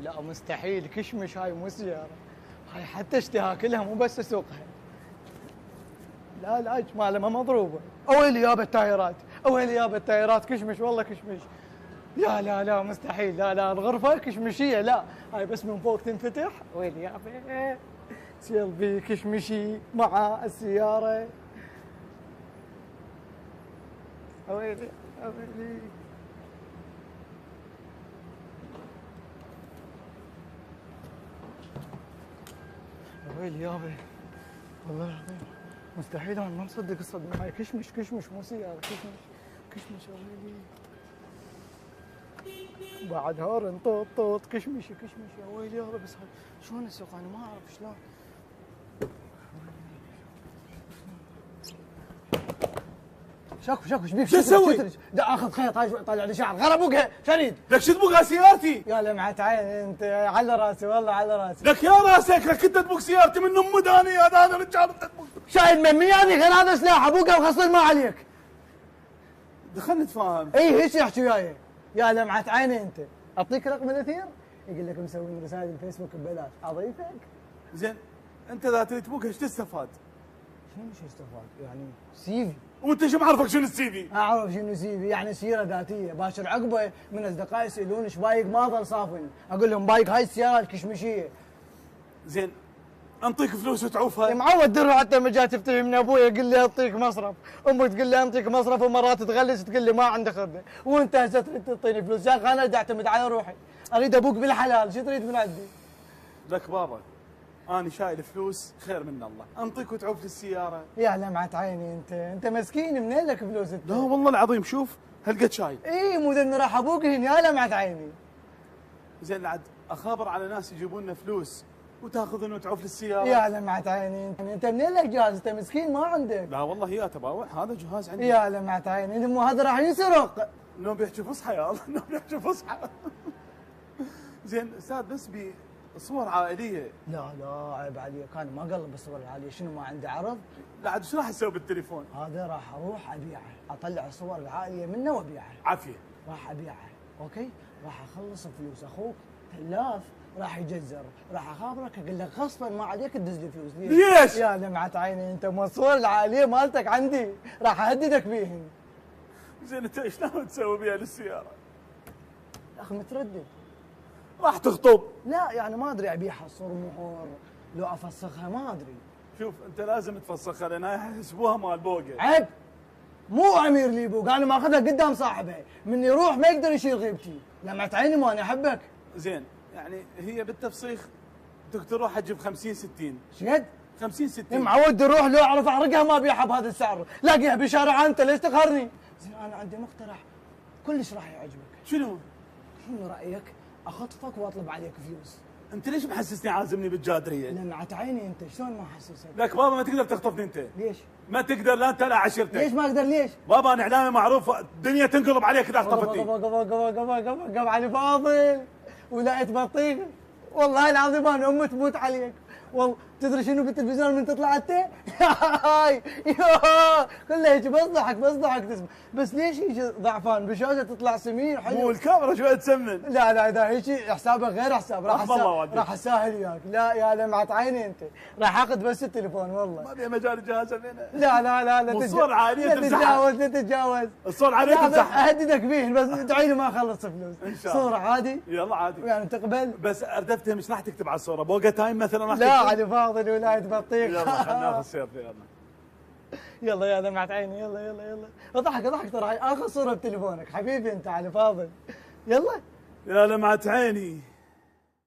لا مستحيل، كشمش هاي مو سيارة، هاي حتى اشتهى كلها مو بس اسوقها. لا لا جمالة ما مضروبة. اويلي يابا التايرات، اويلي يابا التايرات، كشمش والله كشمش. يا لا لا مستحيل، لا لا الغرفة كشمشية، لا هاي بس من فوق تنفتح. ويلي يابا سيلفي كشمشي مع السيارة. اويلي اويلي. ويلي يابا والله العظيم مستحيل، انا ما مصدق الصدمة هاي. كشمش كشمش مو سيارة، كشمش كشمش. ويلي بعد هورن طوط طوط كشمشي كشمشي. يا ويلي يابا بس شلون اسوق انا ما اعرف شلون. شاكو شاكو ايش بيك؟ شو تسوي؟ دا اخذ خيط هاي طالع لي شعر غير ابوقها شريد. لك شو تبغى سيارتي؟ يا لمعة عين انت، على راسي والله على راسي. لك يا راسك، لك انت تبغى سيارتي من ام داني، هذا رجال انت تبغى. شايل ممياني غير هذا سلاح ابوقها وخصل ما عليك. دخلنا نتفاهم. اي هيك يحكي وياي. يا لمعة عيني انت، اعطيك رقم الاثير يقول لك مسوي رسائل الفيسبوك ببلاش، اضيفك. زين انت اذا تريد تبوك ايش تستفاد؟ شنو شو استفاد؟ يعني سي في. وانت شو معرفك شنو السي في؟ اعرف شنو سي في، يعني سيره ذاتيه. باشر عقبه من اصدقائي يسالون ايش بايك، ما ظل صافن، اقول لهم بايك هاي السياره الكشمشيه. زين انطيك فلوس وتعوفها؟ يا معود درو حتى ما جاي تفتحي من ابوي يقول لي اعطيك مصرف، امي تقول لي اعطيك مصرف، ومرات تغلس تقول لي ما عندي خرده، وانت هسه تريد تعطيني فلوس. يا اخي انا بدي اعتمد على روحي، اريد ابوك بالحلال، شو تريد من عندي؟ لك بابا انا شايل فلوس خير من الله، انطيك وتعوف السياره. يا لمعة عيني انت مسكين، منين لك فلوس انت؟ لا والله العظيم شوف هالقد شايل. اي مو ذني راح ابوك هن. يا لمعة عيني. زين عاد اخابر على ناس يجيبون لنا فلوس وتاخذن وتعوف السياره. يا لمعة عيني انت منين لك جهاز؟ انت مسكين ما عندك. لا والله يا تباوع هذا جهاز عندي. يا لمعة عيني مو هذا راح ينسرق. انهم بيحكي فصحى يا الله، انهم بيحكي فصحى. زين استاذ بس صور عائليه. لا لا عيب عليك، انا ما اقلب الصور العاليه. شنو ما عندي عرض؟ لا عاد شو راح اسوي بالتليفون؟ هذا راح اروح ابيعه، اطلع الصور العاليه منه وابيعها. عافيه. راح ابيعها اوكي، راح اخلص فلوس اخوك تلاف، راح يجزر، راح اخابرك اقول لك غصبا ما عليك تدز لي فلوس. ليش؟ يا لمعة عيني انت مو الصور العاليه مالتك عندي، راح اهددك بيهن. زين انت ايش ناوي تسوي بيها للسياره؟ يا اخي متردد. راح تخطب؟ لا يعني ما ادري ابيعها صور مهور، لو افسخها ما ادري. شوف انت لازم تفسخها لان هاي يحسبوها مال بوقه. عيب، مو امير لي بوق، انا ماخذها قدام صاحبها، من يروح ما يقدر يشيل غيبتي. لمعة عيني ما انا احبك. زين يعني هي بالتفسيخ بدك تروح تجيب 50 60. شقد؟ 50 60. معود اروح لو اعرف احرقها ما ابيعها بهذا السعر، لاقيها بشارع انت ليش تقهرني؟ زين انا عندي مقترح كلش راح يعجبك. شنو؟ شنو رايك اخطفك واطلب عليك فلوس؟ انت ليش محسسني عازمني بالجادريه؟ لمعة عيني انت شلون ما احسسك؟ لك بابا ما تقدر تخطفني انت. ليش؟ ما تقدر لا انت لا عشيرتك. ليش ما اقدر ليش؟ بابا انا اعلامي معروف، الدنيا تنقلب عليك اذا خطفتني. قف علي فاضل ولاية بطيخ، والله العظيم انا امي تموت عليك. والله تدري شنو بالتلفزيون من تطلع انت؟ هاي كله هيك بصضحك تسمع، بس ليش هيك ضعفان بالشاشه تطلع سمين حلو؟ مو الكاميرا شويه تسمن. لا لا اذا هيك حسابك غير حساب، والله راح اسهل وياك. لا يا لمعة عيني انت، راح اخذ بس التليفون والله. ما بيها مجال الجهاز منه. لا والصور عاليه تتجاوز لا تتجاوز. الصور عاليه تمسحها. اهددك بيه بس ادعي لي ما اخلص فلوس. ان شاء الله. صورة عادي؟ يلا عادي. يعني تقبل؟ بس اردفتها مش راح تكتب على الصوره بوقا تايم مثلا راح لا علي فاضل ولاية بطيخ. يلا خلينا ناخذ سيرتي يلا. يلا يا لمعة عيني يلا اضحك ترى هاي اخر صورة بتليفونك حبيبي انت علي فاضل. يلا يا لمعة عيني.